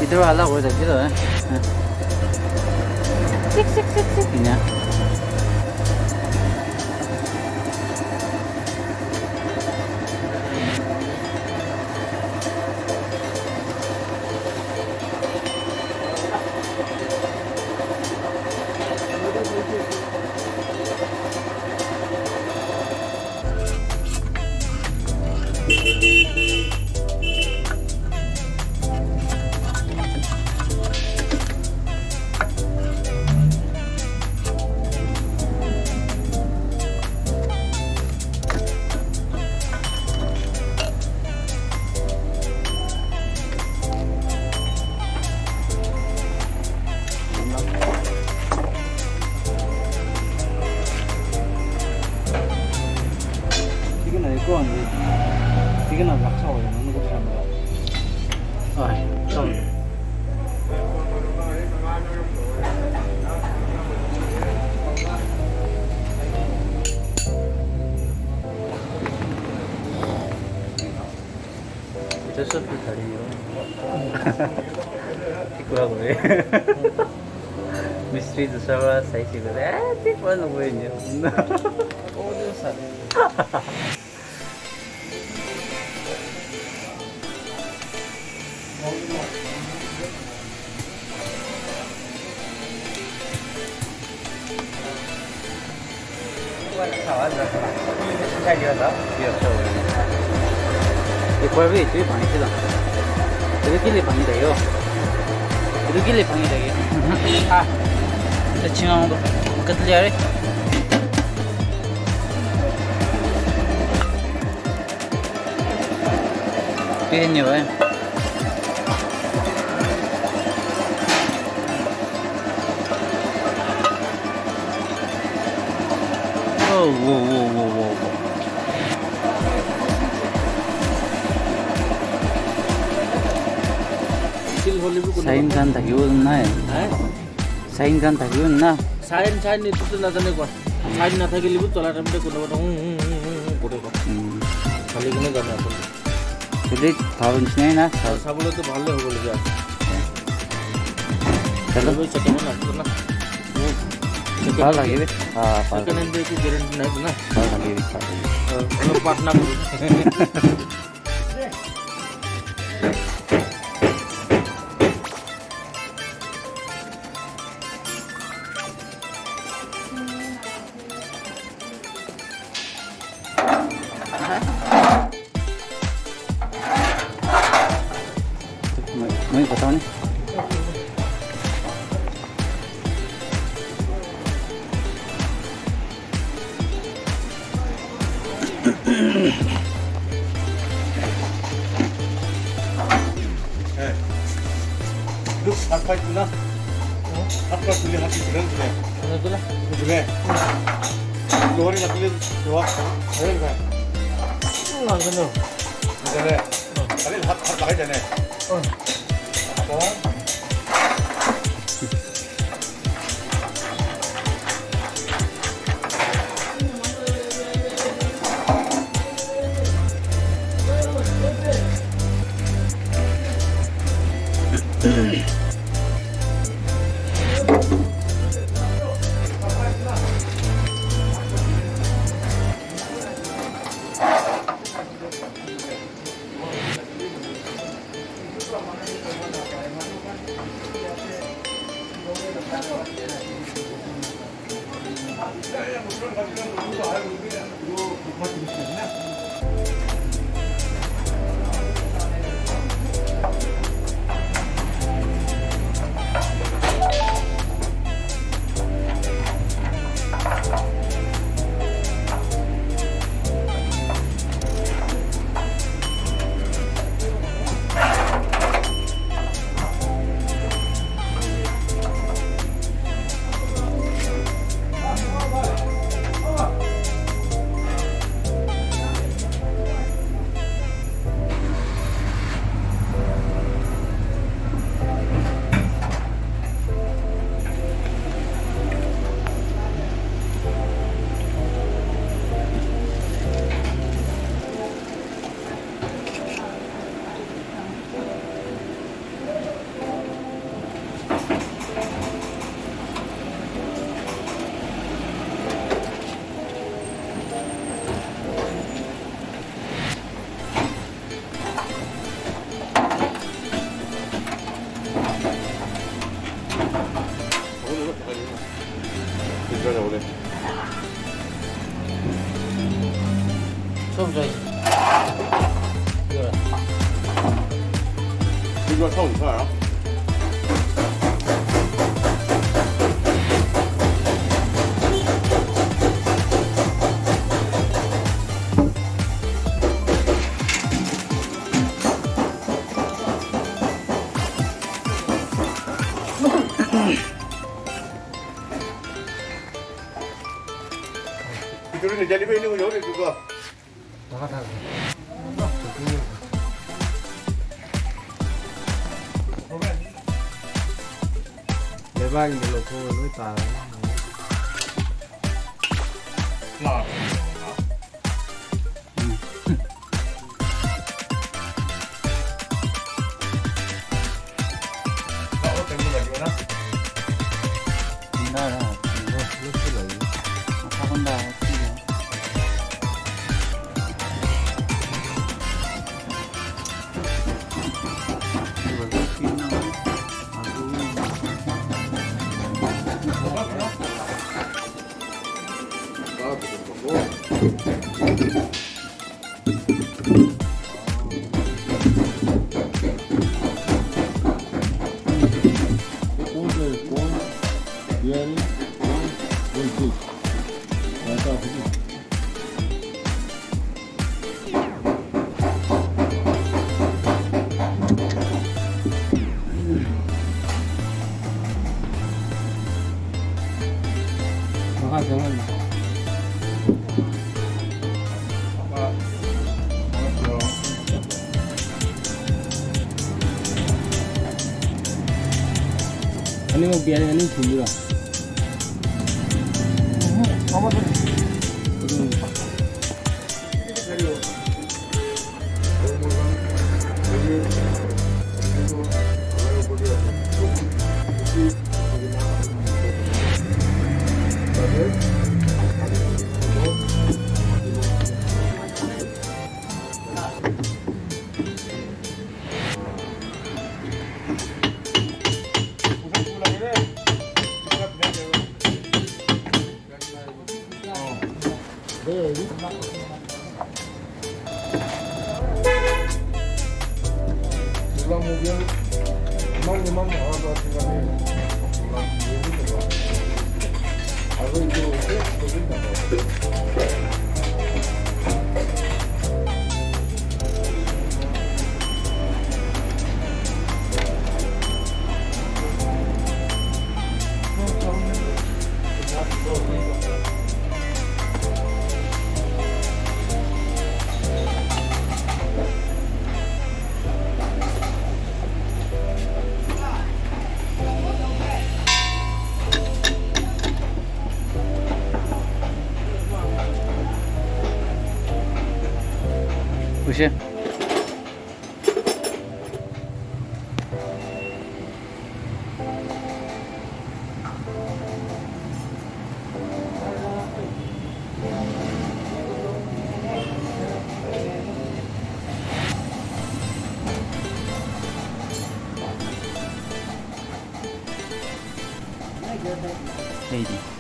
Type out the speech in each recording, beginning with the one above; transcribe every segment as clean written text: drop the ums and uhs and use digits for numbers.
Itu ala ko tadi tu, sik ini. Tiga nak laksa orang mana kau sama? Ah, tahu. Itu sudah tadi. Ikut boleh. Misteri tu sama saya sih boleh. Tik mana boleh ni? Oh dia sana. 이걸 왜 이쪽에 방이 있어? 이렇게 길리 방이 돼요. 이렇게 길리 방이 되게. 아, 저 친구도 끝들려래. 비행요 왜? 오. 사인간 다 기운나. 사인간 다 기운나. 사인 itu nazanin ko. Sain na thakile bu tola ramte ko na করে ko. খালি কোনো জানা আপনি। যদি ভাবুন না সাবলে তো ভালো হবে বলে যা। চলো ওই ছোট মনে আছে না। ভালো লাগবে। হ্যাঁ, সেকেন্ড হ্যান্ড কি গ্যারান্টি নাই তো না। ভালো লাগবে। কোনো পার্টনার Mới बताओ नहीं apa itu lah? Apa tulis hati keren tu? Mana tu lah? Tu lah. Luar ni nak tulis jawab. Keren kan? Lah kena. Kena. Kali hat pakai jane. 쳐보자야지. 이거라. 이거 처음 사요? 이쪽에 내리고 있는 거 여기 그거 나가. 내 방이 별로 도움을 했다. 나 나라. 이거 사본다. 아니면 미안해 준비가. 보시. 레이디.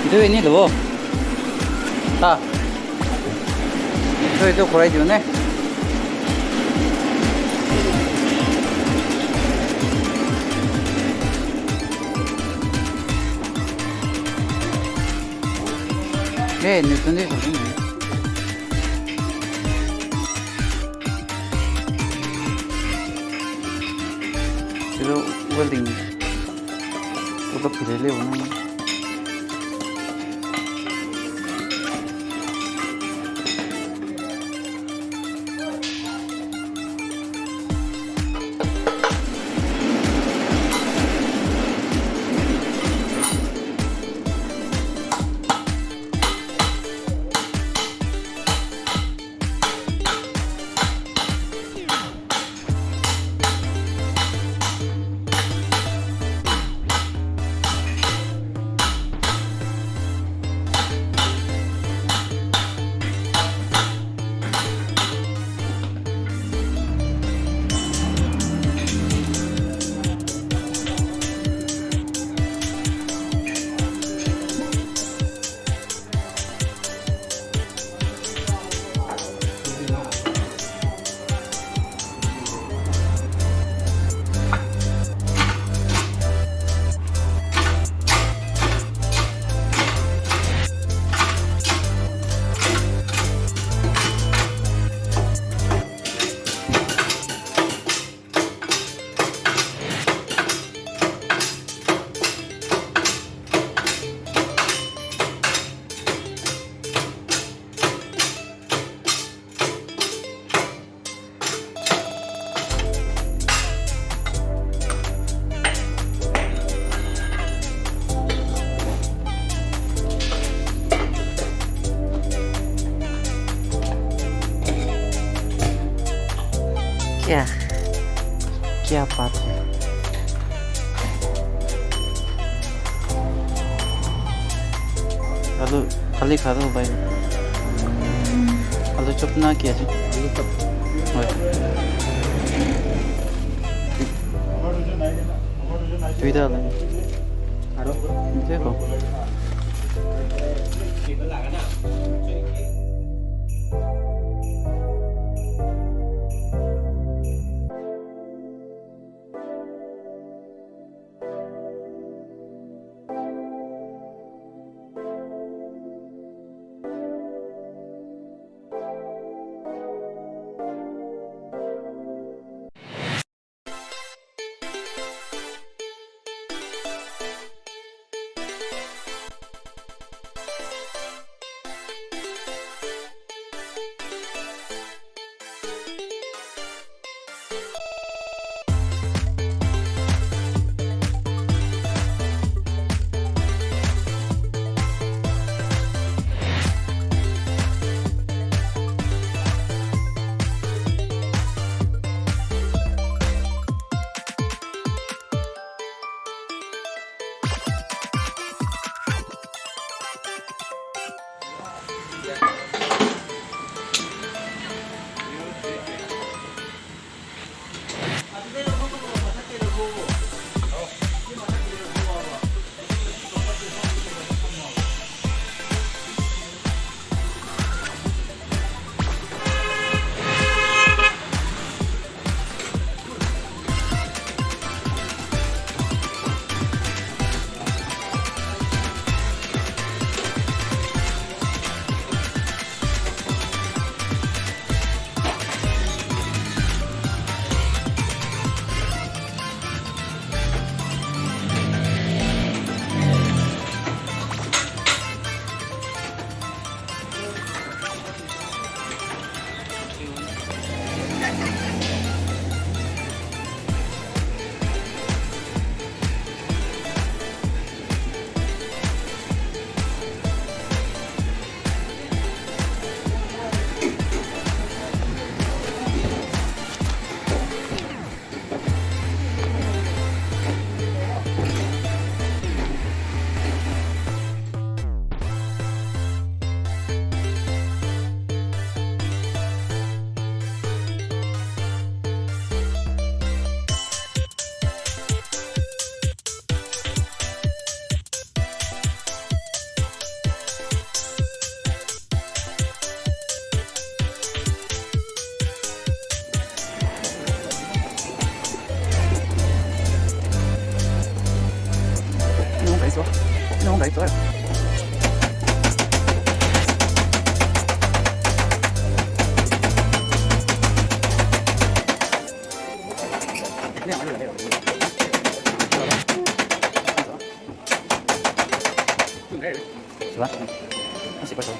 Itu ini loh. Tak. Itu kurai juga nih. Ini sendiri sini. Itu welding. Udah pilih mana? Ya, kia pati. आलू खाली खा दो भाई आलू चॉप ना किया जी दुईटा हालें देखो 너무 맛있어요. 좋아? 맛있을 거죠.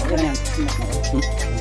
그냥